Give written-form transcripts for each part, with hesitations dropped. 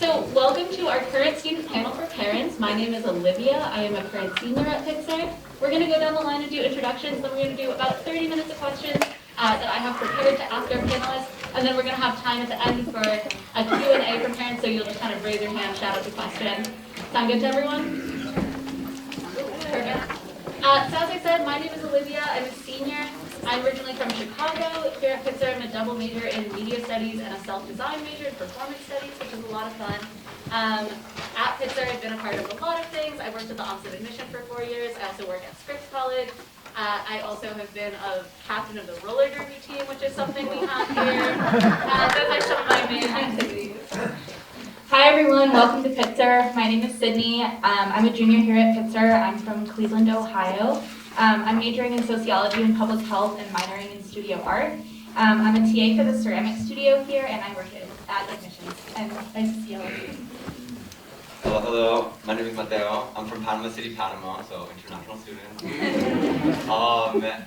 So welcome to our current student panel for parents. My name is Olivia. I am a current senior at Pitzer. We're going to go down the line and do introductions, then we're going to do about 30 minutes of questions that I have prepared to ask our panelists, and then we're going to have time at the end for a Q&A for parents, so you'll just kind of raise your hand, shout out the question. Sound good to everyone? Perfect. So as I said, my name is Olivia. I'm a senior. I'm originally from Chicago. Here at Pitzer, I'm a double major in media studies and a self-design major in performance studies, which is a lot of fun. At Pitzer, I've been a part of a lot of things. I worked at the Office of Admission for 4 years. I also work at Scripps College. I also have been a captain of the roller derby team, which is something we have here. Those are some of my main activities. Hi everyone, welcome to Pitzer. My name is Sydney. I'm a junior here at Pitzer. I'm from Cleveland, Ohio. I'm majoring in sociology and public health and minoring in studio art. I'm a TA for the ceramic studio here, and I work at admissions. And nice to see all of you. Hello. My name is Mateo. I'm from Panama City, Panama, so international student.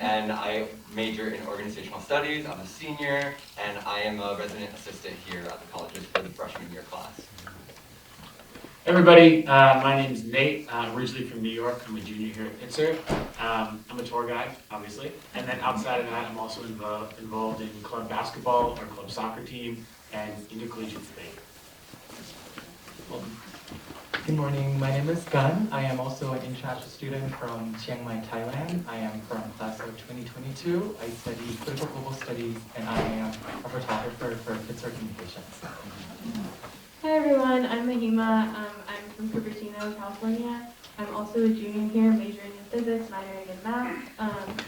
And I major in organizational studies. I'm a senior, and I am a resident assistant here at the colleges for the freshman year class. Hey everybody, my name is Nate. I'm originally from New York. I'm a junior here at Pitzer. I'm a tour guide, obviously. And then outside of that, I'm also involved in club basketball, our club soccer team, and intercollegiate debate. Welcome. Good morning, my name is Gun. I am also an international student from Chiang Mai, Thailand. I am from class of 2022. I study critical global studies, and I am a photographer for Pitzer Communications. Hi everyone, I'm Mahima. I'm from Cupertino, California. I'm also a junior here, majoring in physics, minoring in math.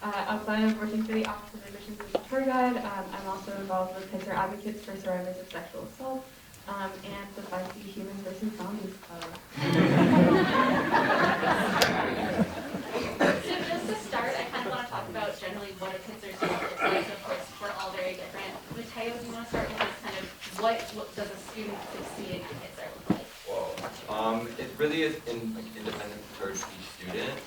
Outside of working for the Office of Admissions as a tour guide, I'm also involved with Pitzer Advocates for Survivors of Sexual Assault and the 5C Human vs. Zombies Club. So just to start, I kind of want to talk about generally what a Pitzer student looks like. Of course, we're all very different. Mateo, do you want to start with this kind of what does a student succeed at Pitzer look like? Whoa. It really is independent for each student,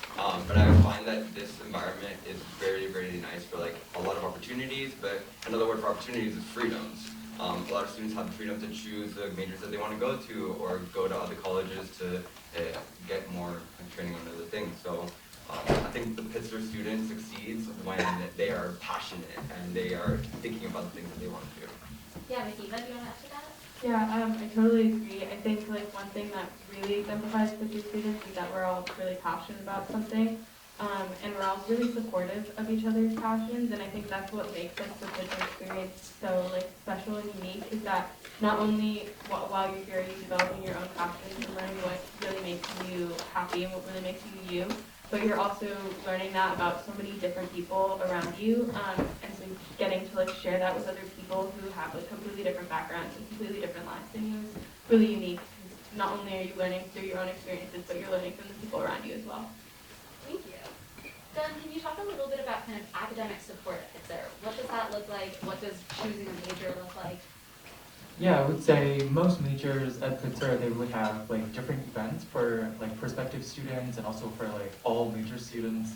but I find that this environment is very, very nice for a lot of opportunities, but another word for opportunities is freedoms. A lot of students have the freedom to choose the majors that they want to go to or go to other colleges to get more training on other things. So I think the Pitzer student succeeds when they are passionate and they are thinking about the things that they want to do. Yeah, Mahima, do you want to add to that? Yeah, I totally agree. I think one thing that really exemplifies Pitzer students is that we're all really passionate about something. And we're all really supportive of each other's passions, and I think that's what makes the Pitzer experience so special and unique, is that not only while you're here, you're developing your own passions and learning what really makes you happy and what really makes you you, but you're also learning that about so many different people around you, and so getting to share that with other people who have completely different backgrounds and completely different lives than you is really unique. Not only are you learning through your own experiences, but you're learning from the people around you as well. Thank you. Gun, can you talk a little bit about kind of academic support at Pitzer? What does that look like? What does choosing a major look like? Yeah, I would say most majors at Pitzer, they would have different events for prospective students and also for all major students,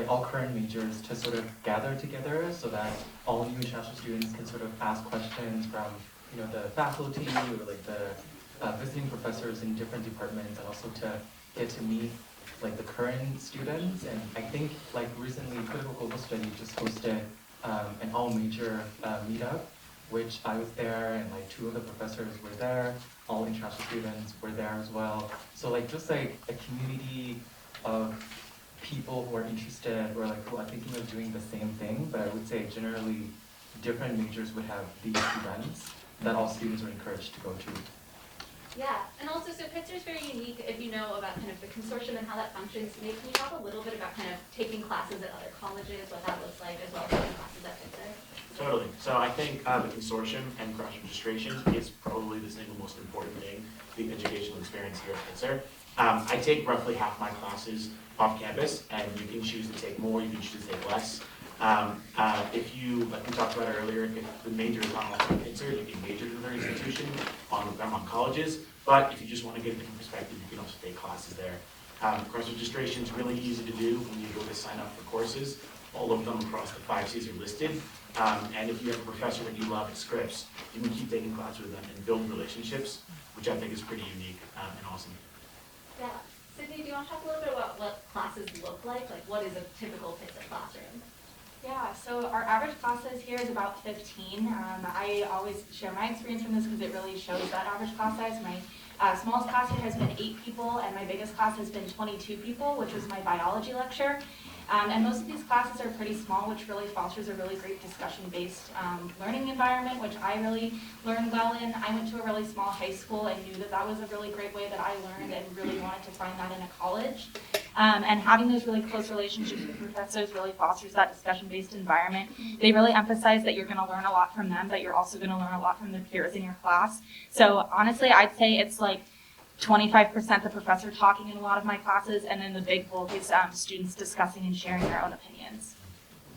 all current majors, to sort of gather together so that all new international students can sort of ask questions from the faculty or the visiting professors in different departments, and also to get to meet the current students. And I think recently Critical Global Studies just hosted an all major meetup, which I was there, and 2 of the professors were there. All international students were there as well. So just a community of people who are interested or who are thinking of doing the same thing. But I would say generally different majors would have these events that all students are encouraged to go to. Yeah, and also, so Pitzer is very unique if you know about kind of the consortium and how that functions. Nate, can you talk a little bit about kind of taking classes at other colleges, what that looks like, as well as taking classes at Pitzer? Totally. So I think the consortium and cross registration is probably the single most important thing, the educational experience here at Pitzer. I take roughly half my classes off campus, and you can choose to take more, you can choose to take less. If you, like we talked about earlier, if the major is not offered at Pitzer, you can major in another institution on colleges, but if you just want to get a different perspective, you can also take classes there. Cross registration is really easy to do when you go to sign up for courses. All of them across the 5 Cs are listed. And if you have a professor that you love at Scripps, you can keep taking classes with them and build relationships, which I think is pretty unique and awesome. Yeah. Sydney, do you want to talk a little bit about what classes look like? Like, what is a typical Pitzer classroom? Yeah, so our average class size here is about 15. I always share my experience from this because it really shows that average class size. My smallest class here has been 8 people, and my biggest class has been 22 people, which was my biology lecture. And most of these classes are pretty small, which really fosters a really great discussion-based learning environment, which I really learned well in. I went to a really small high school and knew that that was a really great way that I learned and really wanted to find that in a college. And having those really close relationships with professors really fosters that discussion-based environment. They really emphasize that you're going to learn a lot from them, but you're also going to learn a lot from the peers in your class. So honestly, I'd say it's like 25% the professor talking in a lot of my classes, and then the big bulk is students discussing and sharing their own opinions.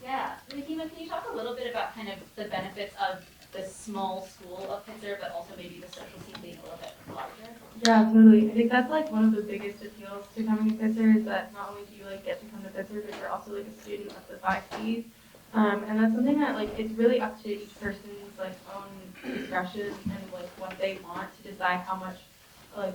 Yeah. Nikima, can you talk a little bit about kind of the benefits of the small school of Pitzer, but also maybe the social scene being a little bit larger? Yeah, totally. I think that's like one of the biggest appeals to coming to Pitzer is that not only do you like get to come to Pitzer, but you're also like a student of the 5 Cs. And that's something that like it's really up to each person's like own discretion and like what they want to decide how much like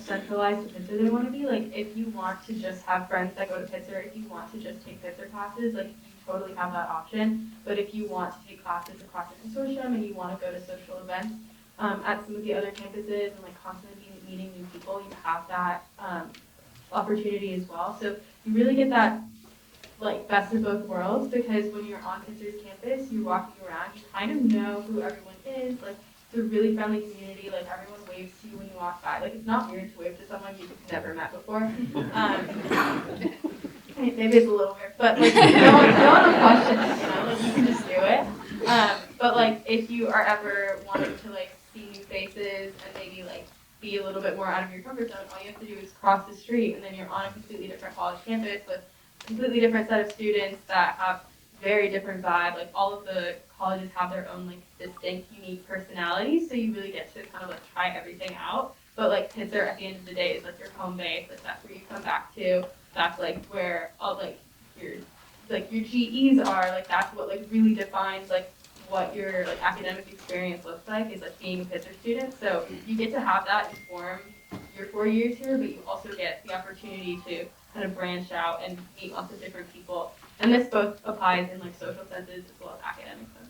centralized to Pitzer they want to be. Like if you want to just have friends that go to Pitzer, if you want to just take Pitzer classes, like you totally have that option. But if you want to take classes across the consortium and you want to go to social events at some of the other campuses and like constantly meeting new people, you have that opportunity as well. So you really get that like best of both worlds, because when you're on Pitzer's campus, you're walking around, you kind of know who everyone is. Like it's a really friendly community. Like everyone waves to you when you walk by. Like it's not weird to wave to someone you've never met before. Maybe it's a little weird, but like no one will question it, you know, like you can just do it. But like if you are ever wanting to like see new faces and maybe like be a little bit more out of your comfort zone, all you have to do is cross the street and then you're on a completely different college campus with a completely different set of students that have very different vibe. Like all of the colleges have their own like distinct, unique personalities, so you really get to kind of like try everything out. But like Pitzer at the end of the day is like your home base. Like that's where you come back to. That's like where all like your GEs are. Like that's what like really defines like what your like academic experience looks like, is like being a Pitzer student. So you get to have that inform your 4 years here, but you also get the opportunity to kind of branch out and meet lots of different people. And this both applies in like social senses as well as academic senses.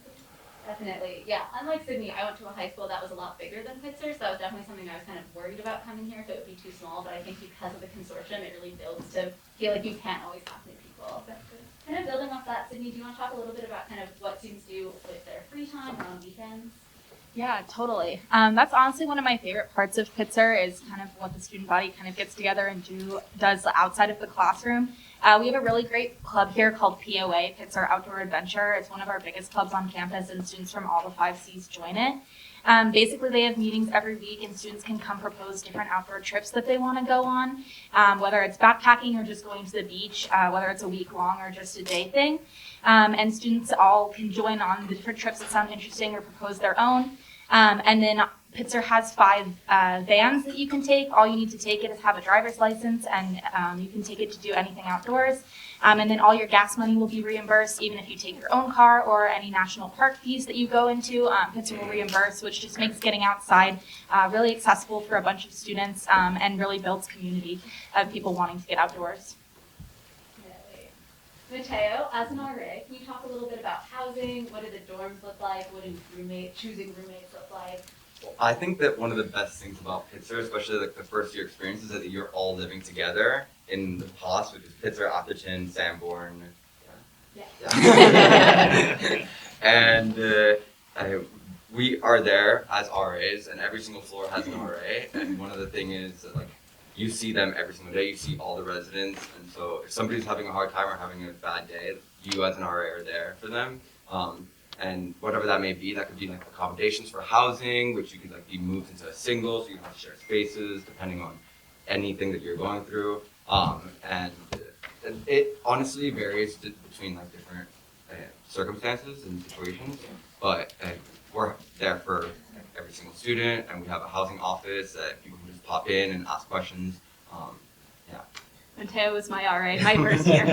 Definitely, yeah. Unlike Sydney, I went to a high school that was a lot bigger than Pitzer, so that was definitely something I was kind of worried about coming here if it would be too small. But I think because of the consortium, it really builds to feel like you can't always talk to people. Kind of building off that, Sydney, do you want to talk a little bit about kind of what students do with their free time or on weekends? Yeah, totally. That's honestly one of my favorite parts of Pitzer is kind of what the student body kind of gets together and does outside of the classroom. We have a really great club here called POA, Pitzer Outdoor Adventure. It's one of our biggest clubs on campus, and students from all the 5 Cs join it. Basically, they have meetings every week, and students can come propose different outdoor trips that they want to go on, whether it's backpacking or just going to the beach, whether it's a week long or just a day thing. And students all can join on the different trips that sound interesting or propose their own. And then Pitzer has 5 vans that you can take. All you need to take it is have a driver's license, and you can take it to do anything outdoors. And then all your gas money will be reimbursed, even if you take your own car or any national park fees that you go into. Pitzer will reimburse, which just makes getting outside really accessible for a bunch of students and really builds community of people wanting to get outdoors. Mateo, as an RA, can you talk a little bit about housing? What do the dorms look like? What do choosing roommates look like? Well, I think that one of the best things about Pitzer, especially like the first year experience, is that you're all living together in the POS, which is Pitzer, Atherton, Sanborn. Yeah. And we are there as RAs, and every single floor has an RA. And one of the things is that, like, you see them every single day. You see all the residents, and so if somebody's having a hard time or having a bad day, you as an RA are there for them. And whatever that may be, that could be like accommodations for housing, which you could like be moved into a single, so you don't have to share spaces, depending on anything that you're going through. And it honestly varies between like different circumstances and situations, but we're there for every single student, and we have a housing office that people can just pop in and ask questions. Mateo was my RA, my first year.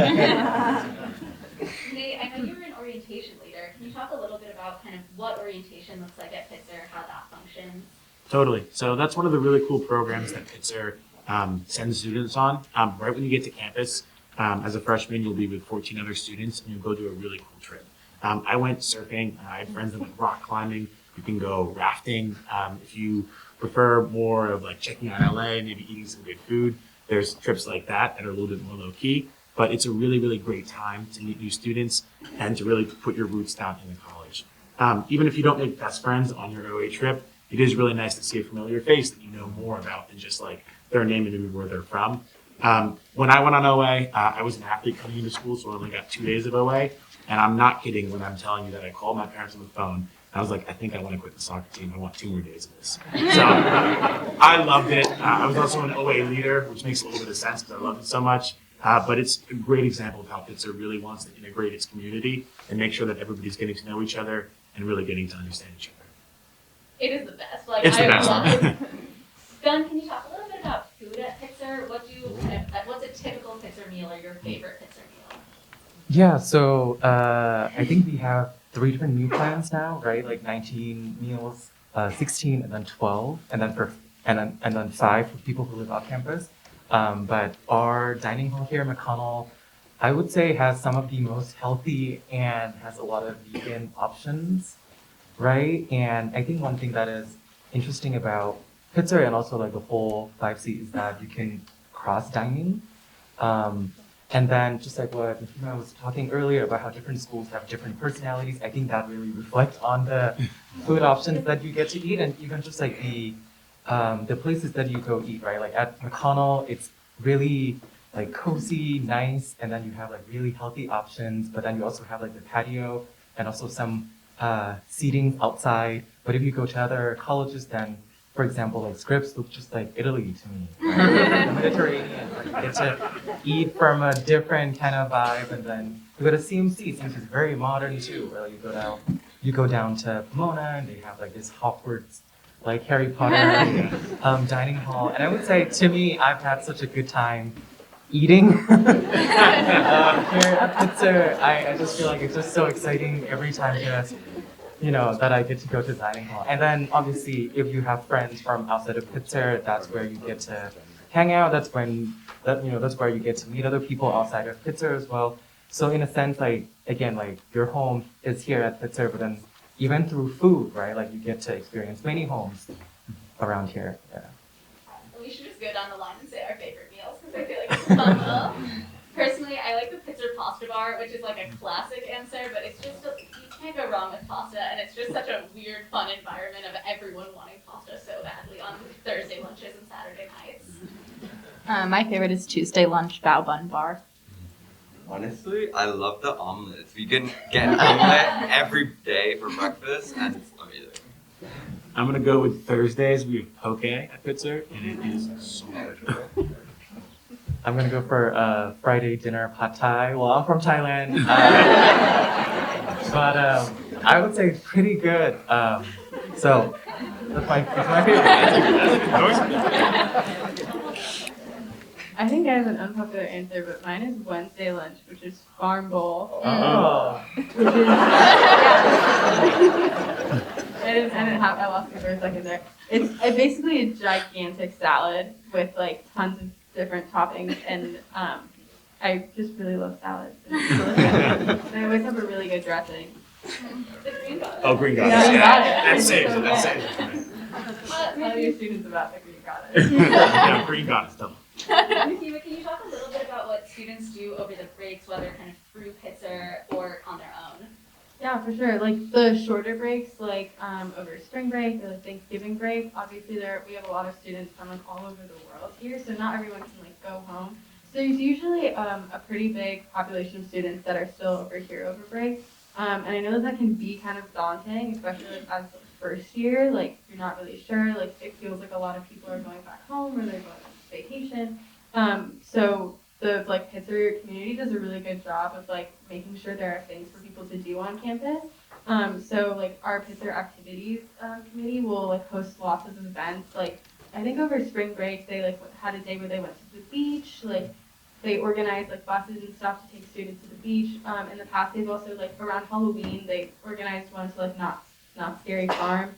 Hey, I know you were in orientation orientation leader. Can you talk a little bit about kind of what orientation looks like at Pitzer, how that functions? Totally. So that's one of the really cool programs that Pitzer sends students on. Right when you get to campus, as a freshman, you'll be with 14 other students and you'll go do a really cool trip. I went surfing. I had friends that went rock climbing. You can go rafting. If you prefer more of like checking out LA, maybe eating some good food, there's trips like that are a little bit more low key. But it's a really, really great time to meet new students and to really put your roots down in the college. Even if you don't make best friends on your OA trip, it is really nice to see a familiar face that you know more about than just like their name and maybe where they're from. When I went on OA, I was an athlete coming into school, so I only got 2 days of OA. And I'm not kidding when I'm telling you that I called my parents on the phone. And I was like, I think I want to quit the soccer team. I want 2 more days of this. So I loved it. I was also an OA leader, which makes a little bit of sense because I loved it so much. But it's a great example of how Pitzer really wants to integrate its community and make sure that everybody's getting to know each other and really getting to understand each other. It is the best. Like, It's the I best. love it. Ben, can you talk a little bit about food at Pitzer? What's a typical Pitzer meal or your favorite Pitzer meal? Yeah, so I think we have 3 different meal plans now, right? Like 19 meals, 16, and then 12, and then 5 for people who live off campus. But our dining hall here in McConnell, I would say, has some of the most healthy and has a lot of vegan options, right? And I think one thing that is interesting about Pitzer and also like the whole 5C is that you can cross dining. And then just like what Mifuna was talking earlier about how different schools have different personalities, I think that really reflects on the food options that you get to eat and even just like the places that you go eat, right? Like at McConnell, it's really like cozy, nice, and then you have like really healthy options, but then you also have like the patio and also some seating outside. But if you go to other colleges, then for example, like Scripps looks just like Italy to me, right? The Mediterranean, like you get to eat from a different kind of vibe, and then you go to CMC, which is very modern too, where you go down to Pomona, and they have like this Hogwarts, like Harry Potter dining hall. And I would say, to me, I've had such a good time eating here at Pitzer. I just feel like it's just so exciting every time that I get to go to the dining hall. And then obviously, if you have friends from outside of Pitzer, that's where you get to hang out. That's where you get to meet other people outside of Pitzer as well. So in a sense, like again, like your home is here at Pitzer, but then even through food, right? Like you get to experience many homes around here. Yeah. We should just go down the line and say our favorite meals because I feel like it's fun. Personally, I like the Pitzer pasta bar, which is like a classic answer, but it's just, you can't go wrong with pasta, and it's just such a weird, fun environment of everyone wanting pasta so badly on Thursday lunches and Saturday nights. My favorite is Tuesday lunch bao bun bar. Honestly, I love the omelets. We can get an omelet every day for breakfast, and it's amazing. I'm going to go with Thursdays. We have poke at Pitzer, and it is so good. I'm gonna go for Friday dinner pad thai. Well, I'm from Thailand, but I would say pretty good. So that's my favorite. I think I have an unpopular answer, but mine is Wednesday lunch, which is Farm Bowl. Oh. Which is, I lost you for a second there. It's basically a gigantic salad with like tons of different toppings, and I just really love salads. And I always have a really good dressing. The green goddess. Oh, green goddess. Yeah, you got it. That It's saves so it. That good. saves it. Tell your students about the green goddess. Yeah, green goddess. Tell them. Mifuna, can you talk a little bit about what students do over the breaks, whether kind of through Pitzer or on their own? Yeah, for sure. Like the shorter breaks, like over spring break or like Thanksgiving break. Obviously, we have a lot of students from like all over the world here, so not everyone can like go home. So there's usually a pretty big population of students that are still over here over break. And I know that can be kind of daunting, especially like as the first year. Like you're not really sure. Like it feels like a lot of people are going back home or they're going on vacation. So the like Pitzer community does a really good job of like making sure there are things for people to do on campus. So like our Pitzer activities committee will like host lots of events. Like I think over spring break they like had a day where they went to the beach. Like they organize like buses and stuff to take students to the beach. In the past, they've also like around Halloween, they organized one to like Not Scary Farm.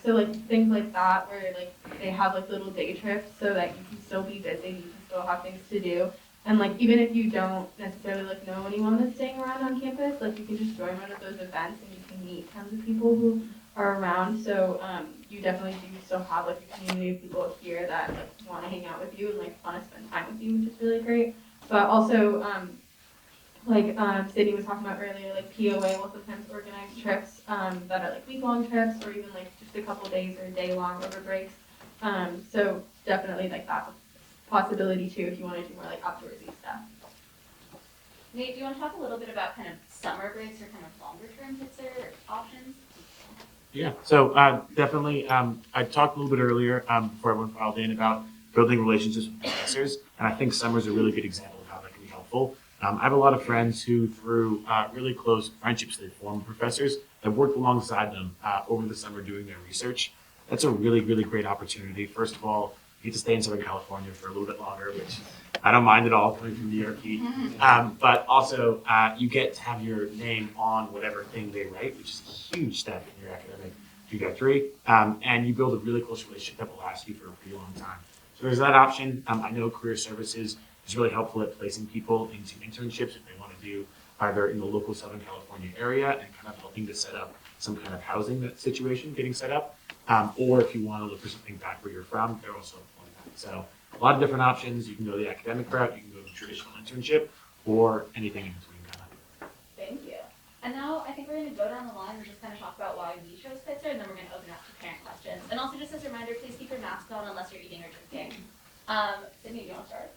So like things like that where like they have like little day trips so that you can still be busy, you can still have things to do. And like even if you don't necessarily like know anyone that's staying around on campus, like you can just join one of those events and you can meet tons of people who are around. So you definitely do still have like a community of people here that like want to hang out with you and like want to spend time with you, which is really great. But also Sydney was talking about earlier, like POA will sometimes organize trips that are like week-long trips or even like just a couple days or a day-long over breaks. So definitely like that's a possibility too if you want to do more like outdoorsy stuff. Nate, do you want to talk a little bit about kind of summer breaks or kind of longer term Pitzer options? Yeah, so definitely, I talked a little bit earlier before everyone filed in about building relationships with professors, and I think summer is a really good example of how that can be helpful. I have a lot of friends who, through really close friendships they formed with professors, have worked alongside them over the summer doing their research. That's a really, really great opportunity. First of all, you get to stay in Southern California for a little bit longer, which I don't mind at all, coming from New York heat. But also, you get to have your name on whatever thing they write, which is a huge step in your academic trajectory. And you build a really close relationship that will last you for a pretty long time. So there's that option. I know career services is really helpful at placing people into internships if they want to do either in the local Southern California area and kind of helping to set up some kind of housing situation getting set up. Or if you want to look for something back where you're from, they're also helpful in that. So a lot of different options. You can go the academic route, you can go the traditional internship, or anything in between kind of. Thank you. And now I think we're going to go down the line and just kind of talk about why we chose Pitzer, and then we're going to open up to parent questions. And also just as a reminder, please keep your mask on unless you're eating or drinking. Sydney, do you want to start?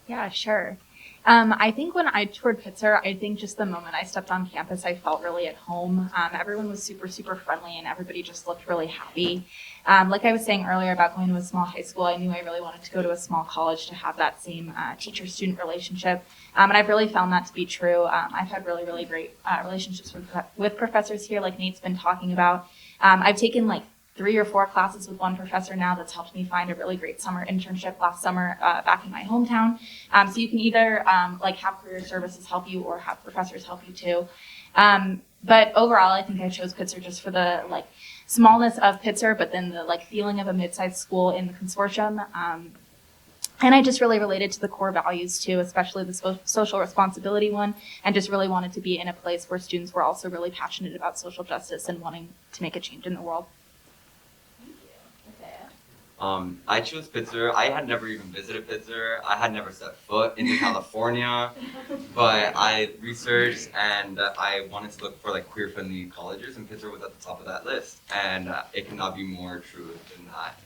Yeah, sure. I think when I toured Pitzer, I think just the moment I stepped on campus, I felt really at home. Everyone was super, super friendly and everybody just looked really happy. Like I was saying earlier about going to a small high school, I knew I really wanted to go to a small college to have that same teacher-student relationship. And I've really found that to be true. I've had really, really great relationships with professors here, like Nate's been talking about. I've taken like 3 or 4 classes with one professor now that's helped me find a really great summer internship last summer back in my hometown. So you can either like have career services help you or have professors help you too. But overall, I think I chose Pitzer just for the like smallness of Pitzer, but then the like feeling of a mid-sized school in the consortium. And I just really related to the core values too, especially the social responsibility one, and just really wanted to be in a place where students were also really passionate about social justice and wanting to make a change in the world. I chose Pitzer. I had never even visited Pitzer. I had never set foot into California, but I researched and I wanted to look for like queer-friendly colleges, and Pitzer was at the top of that list. And it cannot be more true than that.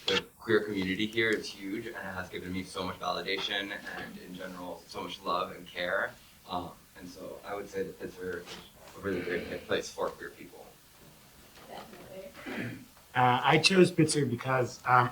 The queer community here is huge, and it has given me so much validation and, in general, so much love and care. And so I would say that Pitzer is a really great place for queer people. Definitely. I chose Pitzer because I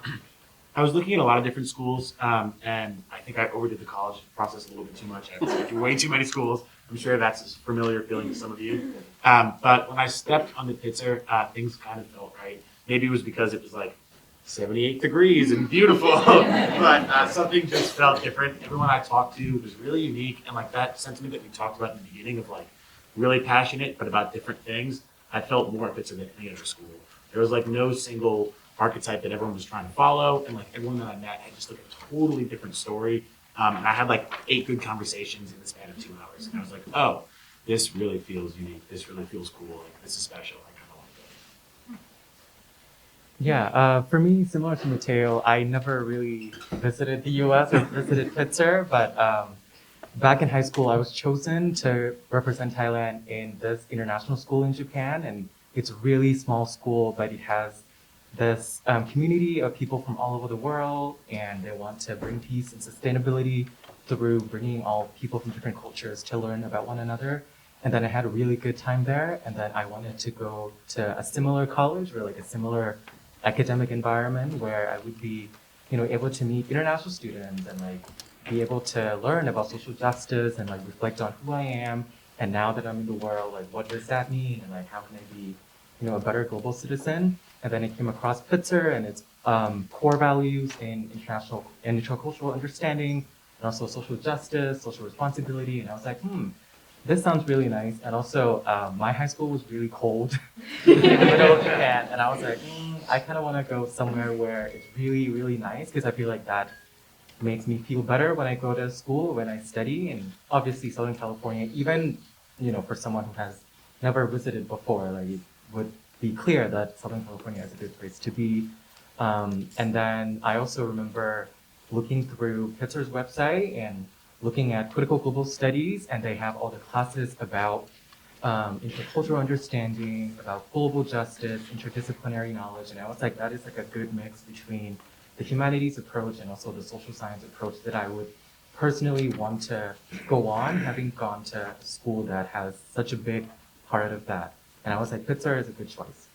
was looking at a lot of different schools, and I think I overdid the college process a little bit too much. I went to way too many schools. I'm sure that's a familiar feeling to some of you. But when I stepped onto Pitzer, things kind of felt right. Maybe it was because it was like 78 degrees and beautiful, but something just felt different. Everyone I talked to was really unique, and like that sentiment that we talked about in the beginning of like really passionate, but about different things, I felt more at Pitzer than any other school. There was like no single archetype that everyone was trying to follow, and like everyone that I met had just like a totally different story. And I had like 8 good conversations in the span of 2 hours, and I was like, oh, this really feels unique. This really feels cool. Like this is special. I kind of like it. Yeah, for me, similar to Mateo, I never really visited the US or visited Pitzer, but back in high school, I was chosen to represent Thailand in this international school in Japan, and it's a really small school, but it has this community of people from all over the world, and they want to bring peace and sustainability through bringing all people from different cultures to learn about one another. And then I had a really good time there, and then I wanted to go to a similar college or like a similar academic environment where I would be, able to meet international students and like be able to learn about social justice and like reflect on who I am. And now that I'm in the world, like what does that mean? And like how can I be, a better global citizen? And then I came across Pitzer and its core values in international and intercultural understanding, and also social justice, social responsibility, and I was like, this sounds really nice. And also, my high school was really cold in the middle of Japan, and I was like, I kind of want to go somewhere where it's really, really nice because I feel like that makes me feel better when I go to school, when I study, and obviously Southern California, even, for someone who has never visited before, like it would be clear that Southern California is a good place to be. And then I also remember looking through Pitzer's website and looking at critical global studies, and they have all the classes about intercultural understanding, about global justice, interdisciplinary knowledge, and I was like, that is like a good mix between the humanities approach and also the social science approach that I would personally want to go on, having gone to a school that has such a big part of that. And I was like, Pitzer is a good choice.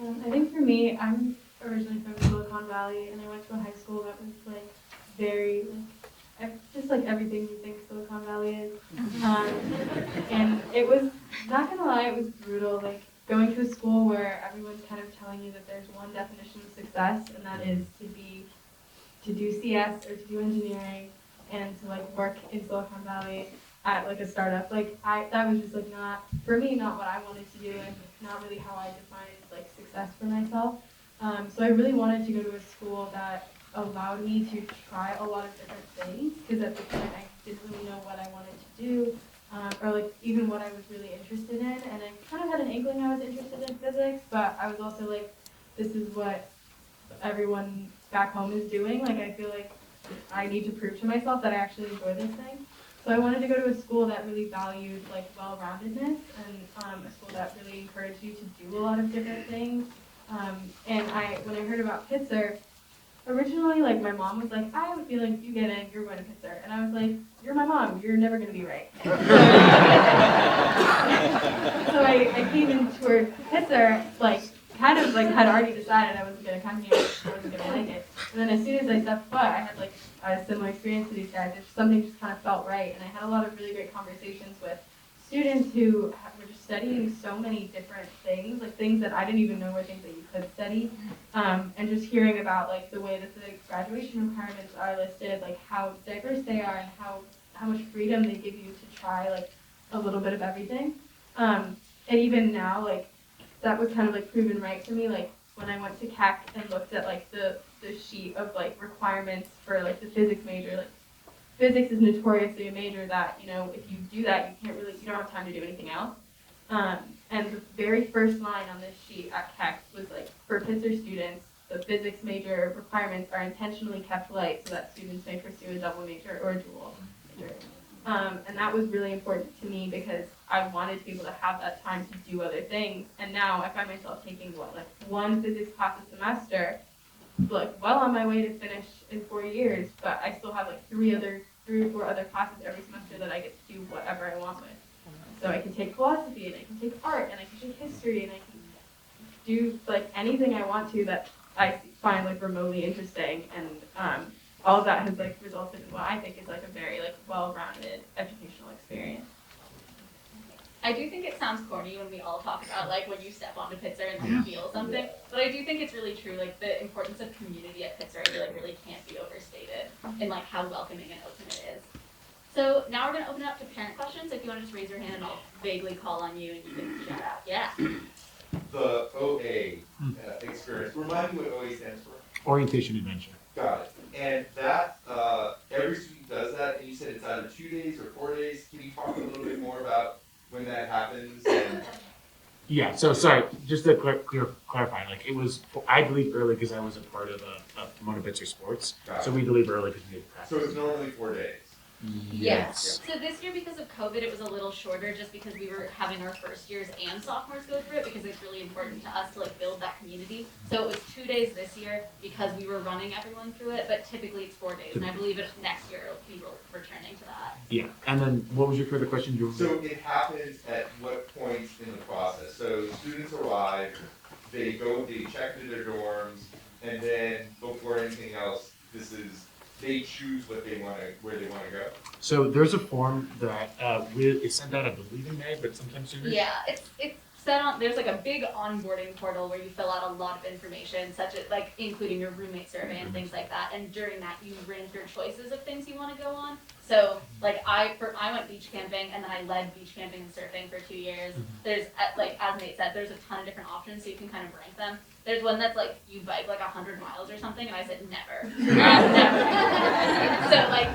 I think for me, I'm originally from Silicon Valley, and I went to a high school that was like very just like everything you think Silicon Valley is. And it was, not gonna lie, it was brutal. Like going to a school where everyone's kind of telling you that there's one definition of success, and that is to do CS or to do engineering and to like work in Silicon Valley at like a startup. Like that was just like not, for me, not what I wanted to do, and not really how I defined like success for myself. So I really wanted to go to a school that allowed me to try a lot of different things, because at the point I didn't really know what I wanted to do, or like even what I was really interested in. And I kind of had an inkling I was interested in physics, but I was also like, this is what everyone back home is doing. Like I feel like I need to prove to myself that I actually enjoy this thing. So I wanted to go to a school that really valued like well-roundedness, and a school that really encouraged you to do a lot of different things. And when I heard about Pitzer, originally, like, my mom was like, I have a feeling you get in, you're going to Pitzer. And I was like, you're my mom, you're never going to be right. So I came in toward Pitzer, like, kind of, like, had already decided I wasn't going to come here, I wasn't going to like it. And then as soon as I stepped foot, I had, like, a similar experience to these guys. Something just kind of felt right. And I had a lot of really great conversations with students who were just studying so many different things, like things that I didn't even know were things that you could study, and just hearing about like the way that the graduation requirements are listed, like how diverse they are, and how much freedom they give you to try like a little bit of everything. And even now, like that was kind of like proven right for me. Like when I went to CAC and looked at like the sheet of like requirements for like the physics major, like physics is notoriously a major that, if you do that, you don't have time to do anything else. And the very first line on this sheet at CAC was like, for Pitzer students, the physics major requirements are intentionally kept light so that students may pursue a double major or a dual major. And that was really important to me because I wanted to be able to have that time to do other things. And now I find myself taking one physics class a semester, like well on my way to finish in 4 years, but I still have like three or four other classes every semester that I get to do whatever I want with. So I can take philosophy, and I can take art, and I can take history, and I can do like anything I want to that I find like remotely interesting. And all of that has like resulted in what I think is like a very like well-rounded educational experience. I do think it sounds corny when we all talk about like when you step onto Pitzer and like feel something, but I do think it's really true. Like the importance of community at Pitzer, I feel like really can't be overstated in like how welcoming and open it is. So now we're gonna open it up to parent questions. If you want to just raise your hand, I'll vaguely call on you and you can shout out. Yeah. The OA experience. Remind me what OA stands for. Orientation adventure. Got it. And that every student does that, and you said it's either 2 days or 4 days. Can you talk a little bit more about when that happens? And Yeah, so sorry, just to clarify, like it was, I leave early because I was a part of Mona Pitzer Sports. Got it. So we leave early because we had practice. So it's normally 4 days. Yes. So this year, because of COVID, it was a little shorter just because we were having our first years and sophomores go through it because it's really important to us to like build that community. So it was 2 days this year because we were running everyone through it, but typically it's 4 days. And I believe next year we will returning to that. Yeah, and then what was your further question? So it happens at what points in the process? So students arrive, they check into their dorms, and then before anything else, they choose where they want to go. So there's a form that it's sent out, I believe, in May, but sometimes sooner. Yeah, it's there's like a big onboarding portal where you fill out a lot of information, such as like including your roommate survey and things like that. And during that, you rank your choices of things you want to go on. So like I went beach camping and then I led beach camping and surfing for 2 years. There's like as Nate said, there's a ton of different options, so you can kind of rank them. There's one that's like you bike like 100 miles or something, and I said never, never. So like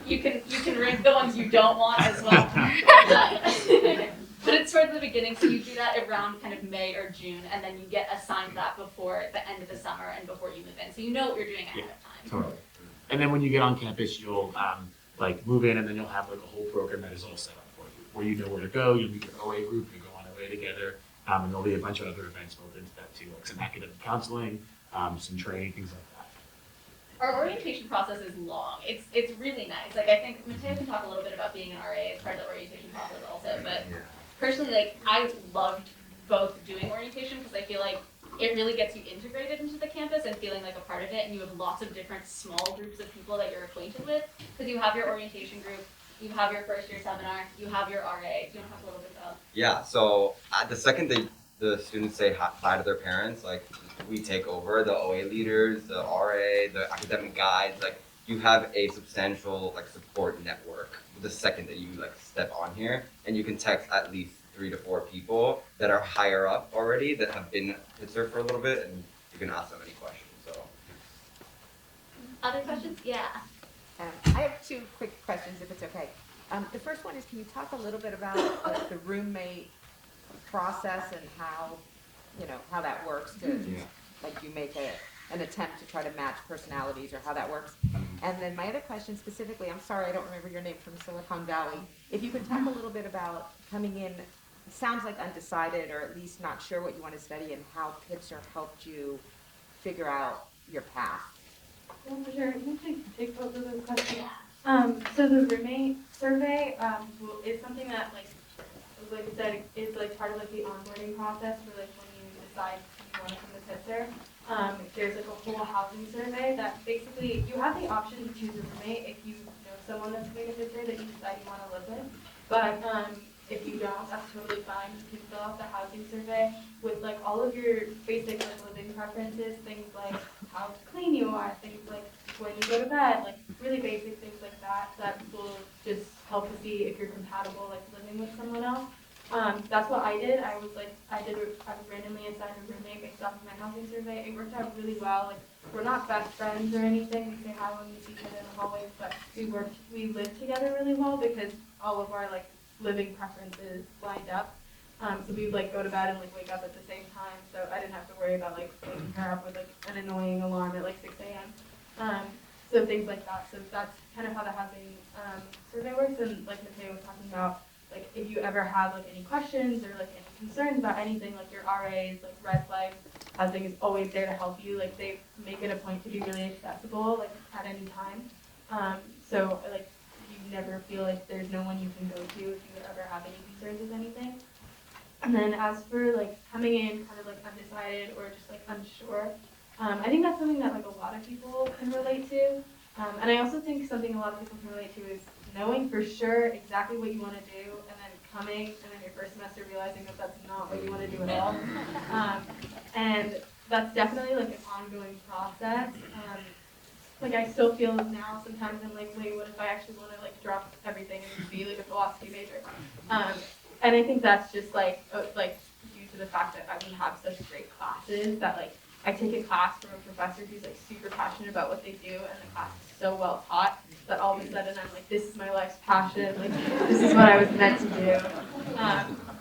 you can rank the ones you don't want as well. But it's towards the beginning, so you do that around kind of May or June, and then you get assigned that before the end of the summer and before you move in, so you know what you're doing ahead of time. Totally. And then when you get on campus, you'll like move in, and then you'll have like a whole program that is all set up for you, where you know where to go. You'll meet your OA group, you go on OA together, and there'll be a bunch of other events built into that too, like some academic counseling, some training, things like that. Our orientation process is long. It's really nice. Like I think Mateo can talk a little bit about being an RA as part of the orientation process also, but personally, like I loved both doing orientation because I feel like it really gets you integrated into the campus and feeling like a part of it, and you have lots of different small groups of people that you're acquainted with because you have your orientation group, you have your first year seminar, you have your RA. Do you want to talk a little bit about? Yeah, so the second the students say hi to their parents, like we take over, the OA leaders, the RA, the academic guides, like you have a substantial like support network the second that you like step on here, and you can text at least 3 to 4 people that are higher up already that have been at Pitzer for a little bit, and you can ask them any questions. So Other questions? Yeah. I have 2 quick questions, if it's okay. The first one is, can you talk a little bit about the roommate process and how that works to, like, you make an attempt to try to match personalities, or how that works? And then my other question specifically, I'm sorry, I don't remember your name, from Silicon Valley. If you could talk a little bit about coming in, it sounds like undecided, or at least not sure what you want to study, and how Pitzer helped you figure out your path. Yeah, for sure. You can take both of those questions. So the roommate survey is something that, like I said, is like part of like the onboarding process for like when you decide you want to come to Pitzer. There's like a whole housing survey that basically you have the option to choose a roommate if you know someone that's coming to Pitzer that you decide you want to live with. But if you don't, that's totally fine. You can fill out the housing survey with like all of your basic like living preferences, things like how clean you are, things like when you go to bed, like really basic things like that, that will just help to see if you're compatible like living with someone else. That's what I did. I was randomly assigned a roommate based off of my housing survey. It worked out really well. Like, we're not best friends or anything. We say hi when we see each other in the hallways, but we lived together really well because all of our like living preferences lined up. So we would like go to bed and like wake up at the same time. So I didn't have to worry about like waking her up with like an annoying alarm at like 6 a.m. So things like that. So that's kind of how the housing survey works. And like Mateo was talking about, like if you ever have like any questions or like any concerns about anything, like your RAs, like red flags, housing is always there to help you. Like they make it a point to be really accessible, like at any time. So like you never feel like there's no one you can go to if you ever have any concerns with anything. And then as for like coming in kind of like undecided or just like unsure, I think that's something that like a lot of people can relate to. And I also think something a lot of people can relate to is knowing for sure exactly what you want to do, and then coming and then your first semester realizing that that's not what you want to do at all. And that's definitely like an ongoing process. Like I still feel now sometimes I'm like, wait, what if I actually want to like drop everything and be like a philosophy major? And I think that's just like due to the fact that we have such great classes that like I take a class from a professor who's like super passionate about what they do, and the class is so well taught that all of a sudden I'm like, this is my life's passion, like this is what I was meant to do.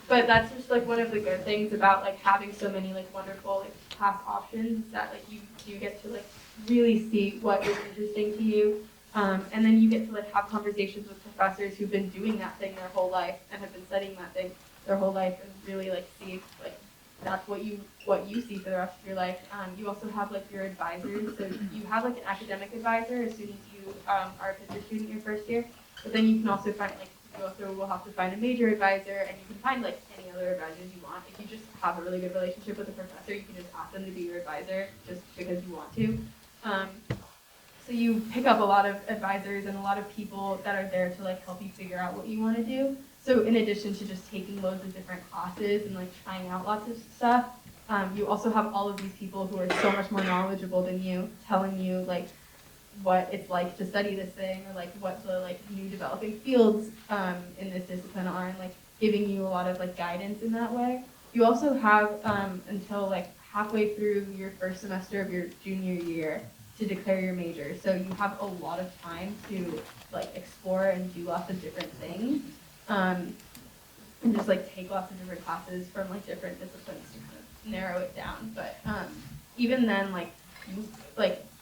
But that's just like one of the good things about like having so many like wonderful like class options, is that like you get to like really see what is interesting to you. And then you get to like have conversations with professors who've been doing that thing their whole life and have been studying that thing their whole life, and really like see if like that's what you see for the rest of your life. You also have like your advisors, so you have like an academic advisor as soon as you are a Pitzer student your first year. But then you can also find like you also will have to find a major advisor, and you can find like any other advisors you want. If you just have a really good relationship with a professor, you can just ask them to be your advisor just because you want to. So you pick up a lot of advisors and a lot of people that are there to like help you figure out what you want to do. So in addition to just taking loads of different classes and like trying out lots of stuff, you also have all of these people who are so much more knowledgeable than you, telling you like what it's like to study this thing, or like what the like new developing fields in this discipline are, and like giving you a lot of like guidance in that way. You also have until like halfway through your first semester of your junior year to declare your major. So you have a lot of time to like explore and do lots of different things. And just like take lots of different classes from like different disciplines to kind of narrow it down. But even then, like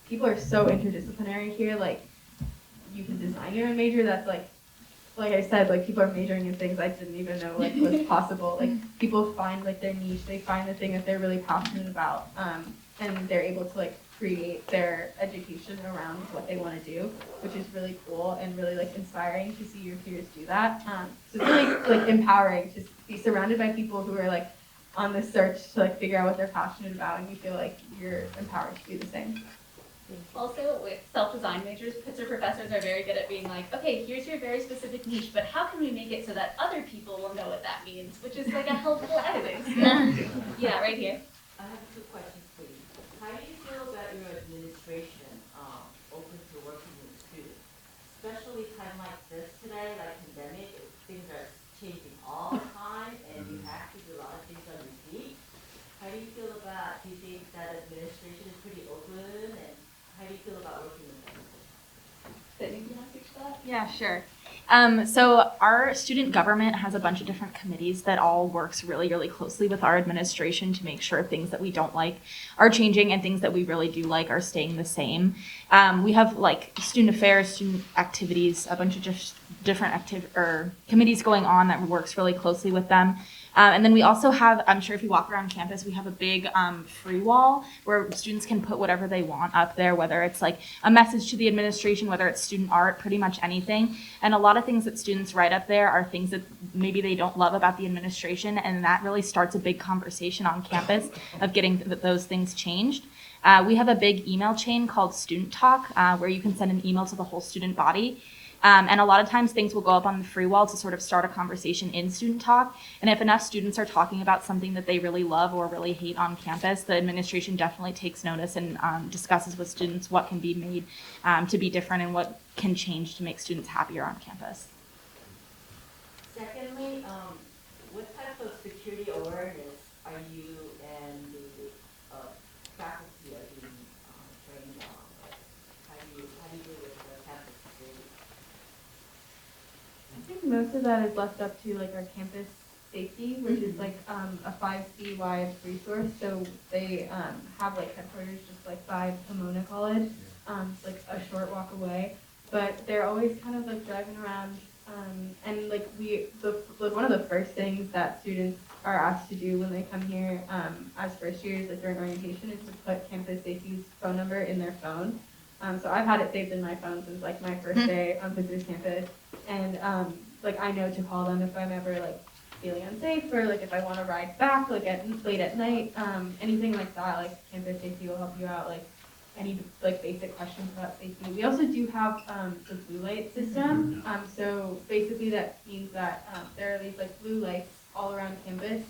people are so interdisciplinary here. Like you can design your own major. That's like I said, like people are majoring in things I didn't even know like was possible. Like people find like their niche. They find the thing that they're really passionate about, and they're able to like create their education around what they want to do, which is really cool and really like inspiring to see your peers do that. So it's really like empowering to be surrounded by people who are like on this search to like figure out what they're passionate about, and you feel like you're empowered to do the same. Also, with self-design majors, Pitzer professors are very good at being like, okay, here's your very specific niche, but how can we make it so that other people will know what that means, which is like a helpful editing skill. Yeah, right here. I have 2 questions for you. How do you feel about your administration open to working with students? Especially time like this today, like pandemic, things are changing all the time and you have to do a lot of things on your feet. How do you feel about, do you think that administration is pretty open, and how do you feel about working with them? Sydney, do you want to speak to that? Yeah, sure. So our student government has a bunch of different committees that all works really, really closely with our administration to make sure things that we don't like are changing and things that we really do like are staying the same. We have like student affairs, student activities, a bunch of just different committees going on that works really closely with them. And then we also have, I'm sure if you walk around campus, we have a big free wall where students can put whatever they want up there, whether it's like a message to the administration, whether it's student art, pretty much anything. And a lot of things that students write up there are things that maybe they don't love about the administration, and that really starts a big conversation on campus of getting those things changed. We have a big email chain called Student Talk, where you can send an email to the whole student body. And a lot of times things will go up on the free wall to sort of start a conversation in Student Talk. And if enough students are talking about something that they really love or really hate on campus, the administration definitely takes notice and discusses with students what can be made to be different and what can change to make students happier on campus. Secondly, what type of security awareness are you and the faculty are being trained on? How do you deal with the campus security? I think most of that is left up to like our campus safety, which is like a 5C wide resource. So they have like headquarters just like by Pomona College, like a short walk away. But they're always kind of like driving around, and like one of the first things that students are asked to do when they come here as first years, like during orientation, is to put campus safety's phone number in their phone. So I've had it saved in my phone since like my first day on Pitzer's campus, and like I know to call them if I'm ever like feeling unsafe, or like if I want to ride back like late at night, anything like that. Like campus safety will help you out. Like any like basic questions about safety. We also do have the blue light system. So basically that means that there are these like blue lights all around campus.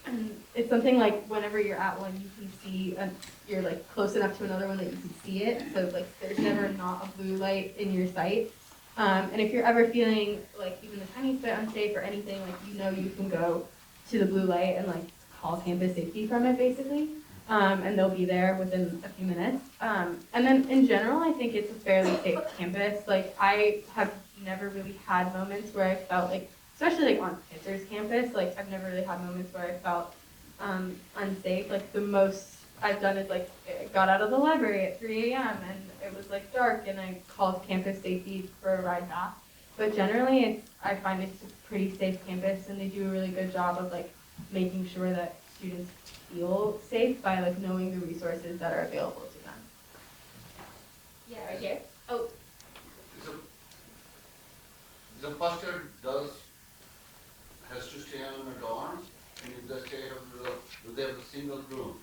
And it's something like whenever you're at one, you can see, you're like close enough to another one that you can see it. So like there's never not a blue light in your sight. And if you're ever feeling like even the tiniest bit unsafe or anything, like you know you can go to the blue light and like call campus safety from it basically. And they'll be there within a few minutes. And then in general, I think it's a fairly safe campus. Like I have never really had moments where I felt like, especially like on Pitzer's campus, like I've never really had moments where I felt unsafe. Like the most I've done is like I got out of the library at 3 a.m. and it was like dark and I called campus safety for a ride back. But generally I find it's a pretty safe campus, and they do a really good job of like making sure that students feel safe by like knowing the resources that are available to them. Yeah, right here. Oh, The first year has to stay on the dorms, and if they stay do they have a single room?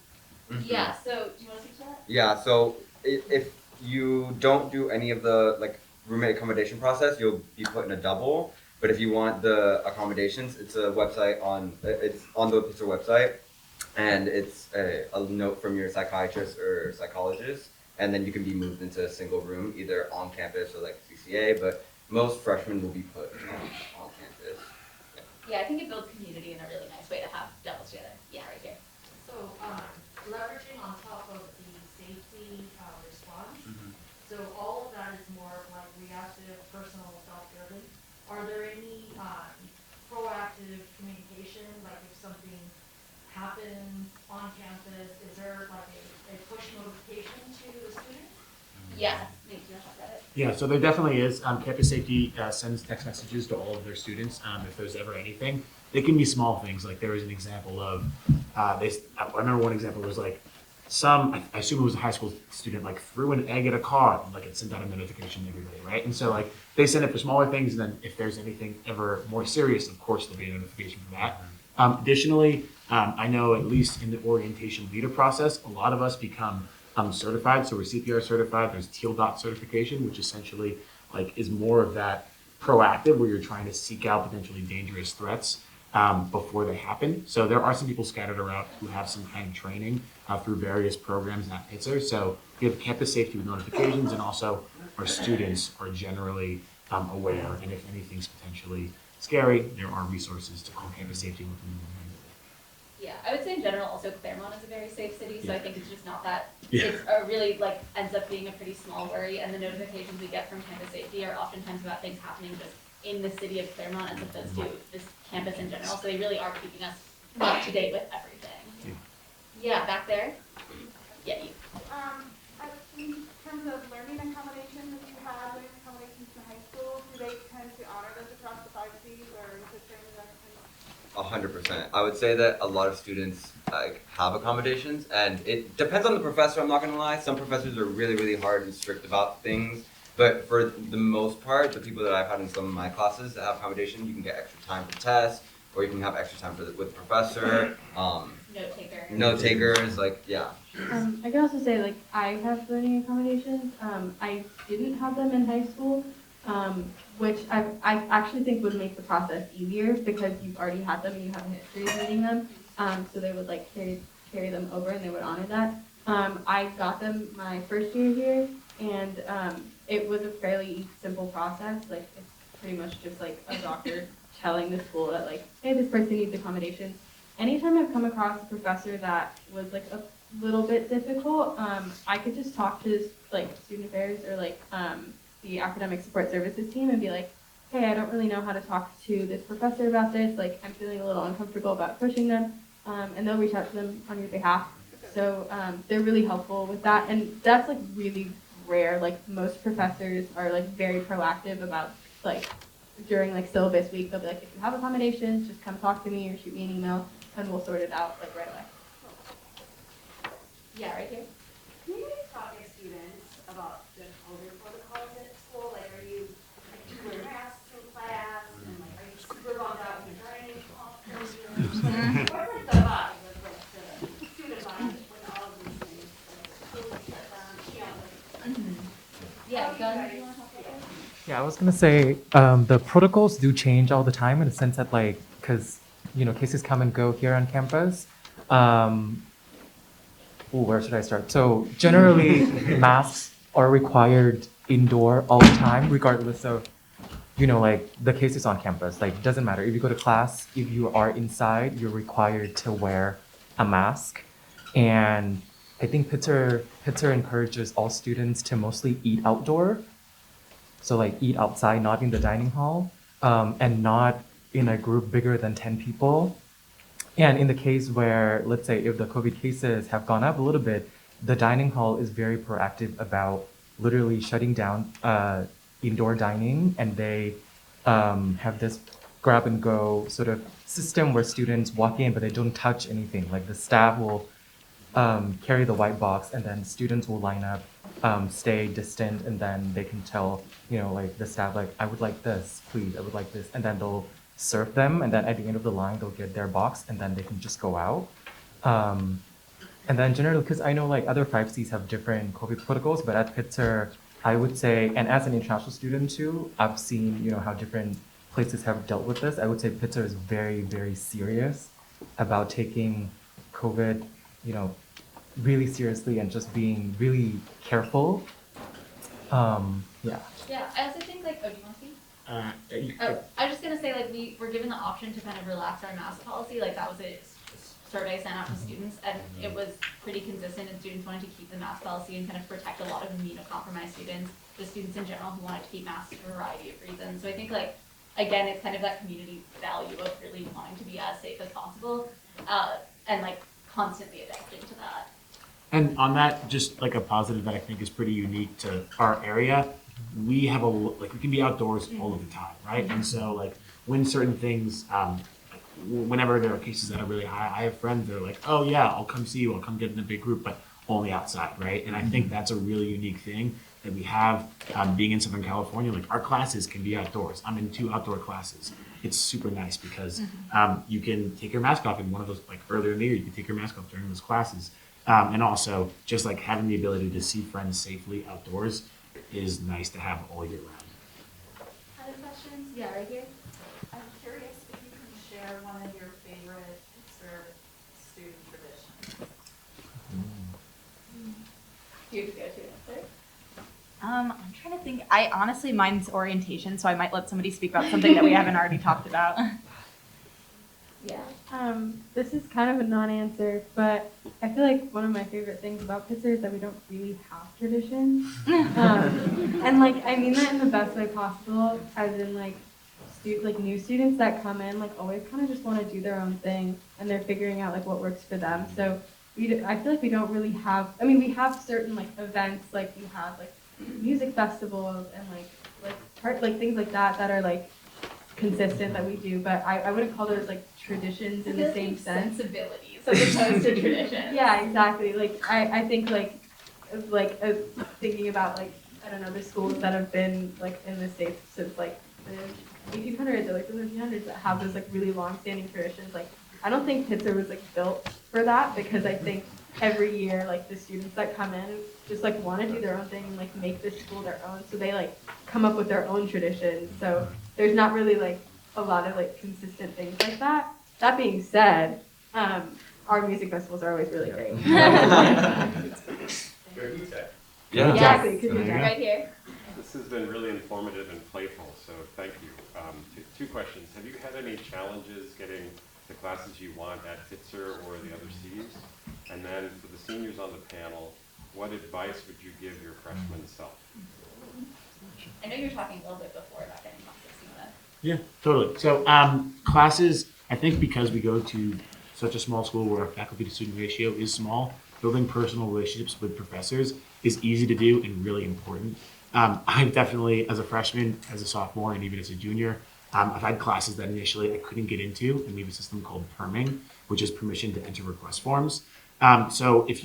yeah, so do you want to speak to that? Yeah, so if you don't do any of the like roommate accommodation process, you'll be put in a double. But if you want the accommodations, it's a website it's on the Pitzer website, and it's a note from your psychiatrist or psychologist, and then you can be moved into a single room, either on campus or like CCA, but most freshmen will be put on campus. Yeah, I think it builds community in a really nice way to have doubles together. Yeah, right here. So, leveraging on top of the safety response, so all of that is more like reactive, personal, self-driven. Are there any proactive communication, like if something happens on campus, is there like a push notification to the student? Yeah, thank you. I got it. Yeah, so there definitely is. Campus safety sends text messages to all of their students if there's ever anything. They can be small things. Like there was an example of, I remember one example was like I assume it was a high school student, like threw an egg at a car and like it sent out a notification to everybody, right? And so like they send it for smaller things, and then if there's anything ever more serious, of course there'll be a notification for that. Additionally, I know at least in the orientation leader process, a lot of us become certified. So we're CPR certified. There's Teal Dot certification, which essentially like is more of that proactive, where you're trying to seek out potentially dangerous threats before they happen. So there are some people scattered around who have some kind of training through various programs at Pitzer. So we have campus safety with notifications, and also our students are generally aware. And if anything's potentially scary, there are resources to call campus safety within the Yeah, I would say in general, also Claremont is a very safe city, so Yeah. I think it's just not that, Yeah. it's a really like ends up being a pretty small worry, and the notifications we get from campus safety are oftentimes about things happening just in the city of Claremont as opposed to this campus in general, so they really are keeping us up to date with everything. Yeah, back there? Yeah, you. In terms of learning accommodations, if you have learning accommodations in high school, do they tend to honor those across the 5 Cs, or is it fairly less? 100%. I would say that a lot of students have accommodations, and it depends on the professor. I'm not gonna lie. Some professors are really, really hard and strict about things, but for the most part, the people that I've had in some of my classes that have accommodation, you can get extra time for tests, or you can have extra time with the professor. Note takers, like yeah. I can also say, like, I have learning accommodations. I didn't have them in high school, which I actually think would make the process easier because you've already had them and you have a history of needing them. So they would like carry them over and they would honor that. I got them my first year here, and it was a fairly simple process. Like, it's pretty much just like a doctor telling the school that like, hey, this person needs accommodations. Anytime I've come across a professor that was like a little bit difficult, I could just talk to like student affairs or like the academic support services team and be like, hey, I don't really know how to talk to this professor about this. Like, I'm feeling a little uncomfortable about pushing them, and they'll reach out to them on your behalf. So they're really helpful with that, and that's like really rare. Like, most professors are like very proactive about like during like syllabus week, they'll be like, if you have accommodations, just come talk to me or shoot me an email, and we'll sort it out like right away. Yeah, right here. Can you talk to students about the COVID protocols at school? Like, are you, like, do you wear masks in class? And like, are you super bummed out when you're trying to What's like the vibe of like the student vibe with all of these things? Like, school shut down, Yeah, go ahead. Yeah, I was gonna say the protocols do change all the time in the sense that like, because cases come and go here on campus. Where should I start? So generally, masks are required indoor all the time, regardless of like the cases on campus. Like, doesn't matter if you go to class, if you are inside, you're required to wear a mask. And I think Pitzer encourages all students to mostly eat outdoor. So like eat outside, not in the dining hall, and not in a group bigger than 10 people. And in the case where, let's say, if the COVID cases have gone up a little bit, the dining hall is very proactive about literally shutting down indoor dining, and they have this grab and go sort of system where students walk in, but they don't touch anything. Like, the staff will carry the white box, and then students will line up, stay distant, and then they can tell, like the staff, like, I would like this, please, I would like this, and then they'll serve them, and then at the end of the line, they'll get their box, and then they can just go out. And then generally, because I know like other 5Cs have different COVID protocols, but at Pitzer, I would say, and as an international student too, I've seen, how different places have dealt with this. I would say Pitzer is very, very serious about taking COVID, really seriously and just being really careful. Yeah. Yeah, I also think like, oh, do you want to speak? Uh, I was just gonna say, like, we were given the option to kind of relax our mask policy, like, that was a survey sent out to students, and it was pretty consistent, and students wanted to keep the mask policy and kind of protect a lot of immunocompromised students, the students in general who wanted to keep masks for a variety of reasons. So I think, like, again, it's kind of that community value of really wanting to be as safe as possible, and like constantly adapting to that. And on that, just like a positive that I think is pretty unique to our area, we have we can be outdoors all of the time, right? And so like when certain things, whenever there are cases that are really high, I have friends that are like, oh yeah, I'll come see you, I'll come get in a big group, but only outside, right? And I think that's a really unique thing that we have being in Southern California. Like our classes can be outdoors. I'm in 2 outdoor classes. It's super nice because you can take your mask off in one of those, like earlier in the year, you can take your mask off during those classes. And also just like having the ability to see friends safely outdoors is nice to have all year round. Other questions? Yeah, right here. I'm curious if you can share one of your favorite Pitzer student traditions. Do you go to answer? I'm trying to think. I honestly, mine's orientation, so I might let somebody speak about something that we haven't already talked about. Yeah. This is kind of a non-answer, but I feel like one of my favorite things about Pitzer is that we don't really have traditions. And like, I mean that in the best way possible, as in like, new students that come in, like always kind of just want to do their own thing, and they're figuring out like what works for them. So I feel like we don't really have, I mean, we have certain like events, like we have like music festivals and like things like that are like consistent that we do, but I wouldn't call those like traditions in the same sense. Sensibilities as opposed to traditions. Yeah, exactly. Like I think thinking about like, I don't know, the schools that have been like in the States since like the 1800s or like the 1300s that have those like really long-standing traditions. Like I don't think Pitzer was like built for that, because I think every year like the students that come in just like want to do their own thing and like make this school their own, so they like come up with their own traditions. So there's not really like a lot of like consistent things like that. That being said, our music festivals are always really great. Yeah. Exactly. There you go. Right here. This has been really informative and playful, so thank you. Two questions. Have you had any challenges getting the classes you want at Pitzer or the other C's? And then for the seniors on the panel, what advice would you give your freshman self? I know you were talking a little bit before about getting classes. You wanna? Yeah, totally. So classes, I think because we go to such a small school where our faculty to student ratio is small, building personal relationships with professors is easy to do and really important. I've definitely, as a freshman, as a sophomore, and even as a junior, I've had classes that initially I couldn't get into, and we have a system called perming, which is permission to enter request forms. So if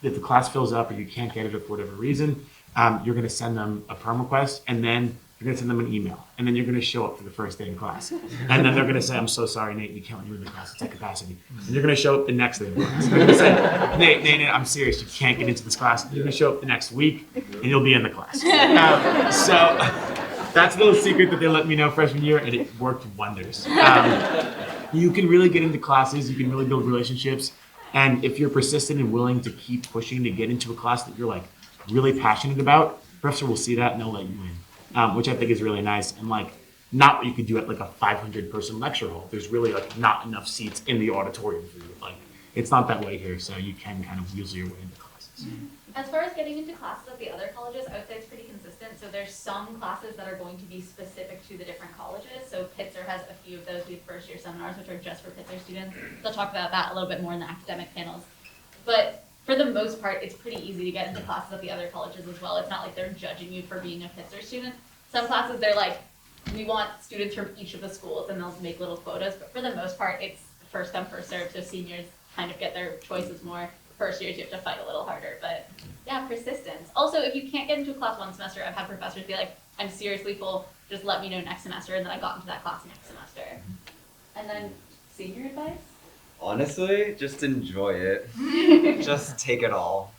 the class fills up or you can't get it for whatever reason, you're going to send them a perm request, and then you're going to send them an email, and then you're going to show up for the first day in class. And then they're going to say, I'm so sorry, Nate, we can't let you in the class, it's at capacity. And you're going to show up the next day in class. They're going to say, Nate, I'm serious, you can't get into this class. You're going to show up the next week, and you'll be in the class. So that's a little secret that they let me know freshman year, and it worked wonders. You can really get into classes, you can really build relationships, and if you're persistent and willing to keep pushing to get into a class that you're like really passionate about, professor will see that and they'll let you in, which I think is really nice. And like, not what you could do at like a 500-person lecture hall. There's really like not enough seats in the auditorium for you. Like, it's not that way here, so you can kind of weasel your way into classes. As far as getting into classes at the other colleges, I would say it's pretty consistent. So there's some classes that are going to be specific to the different colleges. So Pitzer has a few of those. We have first year seminars, which are just for Pitzer students. They'll talk about that a little bit more in the academic panels. But for the most part, it's pretty easy to get into classes at the other colleges as well. It's not like they're judging you for being a Pitzer student. Some classes, they're like, we want students from each of the schools, and they'll make little quotas. But for the most part, it's first come, first served. So seniors kind of get their choices more. First years, you have to fight a little harder. But yeah, persistence. Also, if you can't get into a class one semester, I've had professors be like, I'm seriously full, just let me know next semester, and then I got into that class next semester. And then senior advice? Honestly, just enjoy it. Just take it all.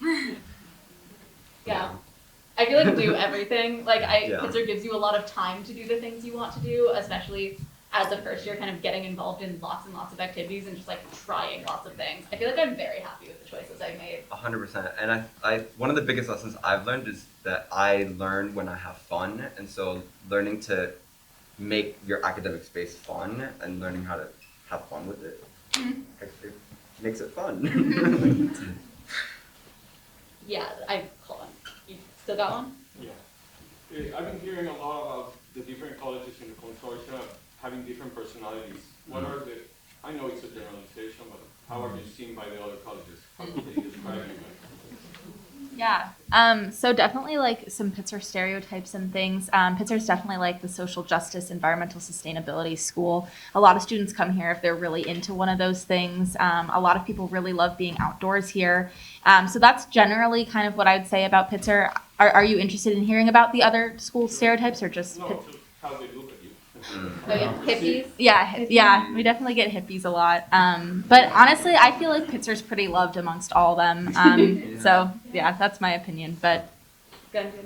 Yeah. I feel like do everything. Like Yeah. Pitzer gives you a lot of time to do the things you want to do, especially as a first year, kind of getting involved in lots and lots of activities and just like trying lots of things. I feel like I'm very happy with the choices I've made. 100%. And I one of the biggest lessons I've learned is that I learn when I have fun, and so learning to make your academic space fun and learning how to have fun with it, it makes it fun. Yeah, I hold on. You still got one? Yeah. I've been hearing a lot about the different colleges in the consortium having different personalities. What are the, I know it's a generalization, but how are you seen by the other colleges? How do they describe you? Yeah. So definitely like some Pitzer stereotypes and things. Pitzer's definitely like the social justice, environmental sustainability school. A lot of students come here if they're really into one of those things. A lot of people really love being outdoors here. So that's generally kind of what I'd say about Pitzer. Are you interested in hearing about the other school stereotypes or just? No, just how they look at you. Oh yeah, hippies. Yeah, we definitely get hippies a lot. But honestly, I feel like Pitzer's pretty loved amongst all of them. So yeah, that's my opinion. But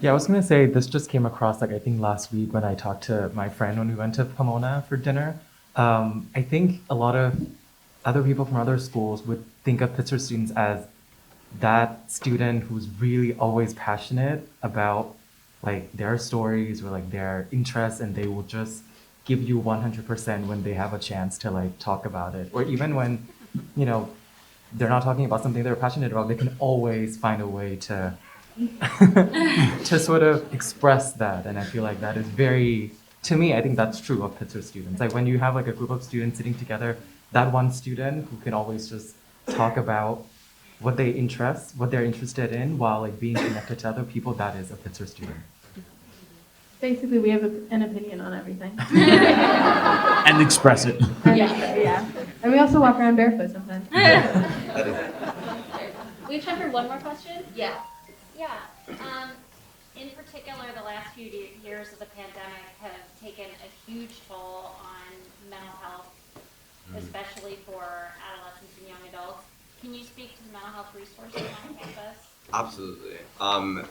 Yeah, I was gonna say this just came across like I think last week when I talked to my friend when we went to Pomona for dinner. I think a lot of other people from other schools would think of Pitzer students as that student who's really always passionate about like their stories or like their interests, and they will just give you 100% when they have a chance to like talk about it, or even when they're not talking about something they're passionate about, they can always find a way to to sort of express that. And I feel like that is very, to me, I think that's true of Pitzer students. Like when you have like a group of students sitting together, that one student who can always just talk about what they're interested in while like being connected to other people, that is a Pitzer student. Basically, we have an opinion on everything. And express it. Yeah. And we also walk around barefoot sometimes. We have time for one more question? Yeah. Yeah. In particular, the last few years of the pandemic have taken a huge toll on mental health, especially for adolescents and young adults. Can you speak to the mental health resources on campus? Absolutely.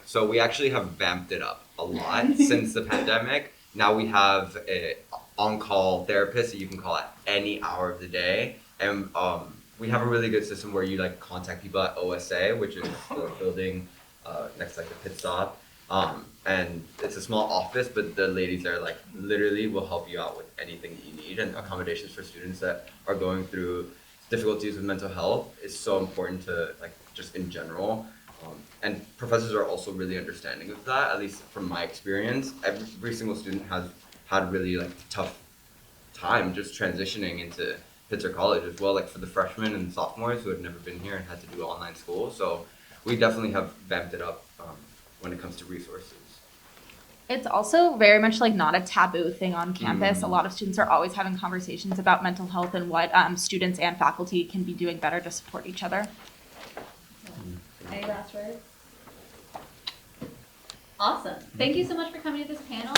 So we actually have vamped it up a lot since the pandemic. Now we have a on-call therapist that you can call at any hour of the day, and we have a really good system where you like contact people at OSA, which is the building next to like the pit stop. And it's a small office, but the ladies there like literally will help you out with anything that you need, and accommodations for students that are going through difficulties with mental health is so important to like just in general. And professors are also really understanding of that, at least from my experience. Every single student has had really like tough time just transitioning into Pitzer College as well, like for the freshmen and sophomores who had never been here and had to do online school. So we definitely have vamped it up when it comes to resources. it's also very much like not a taboo thing on campus. A lot of students are always having conversations about mental health and what students and faculty can be doing better to support each other. Any last words? Awesome. Thank you so much for coming to this panel.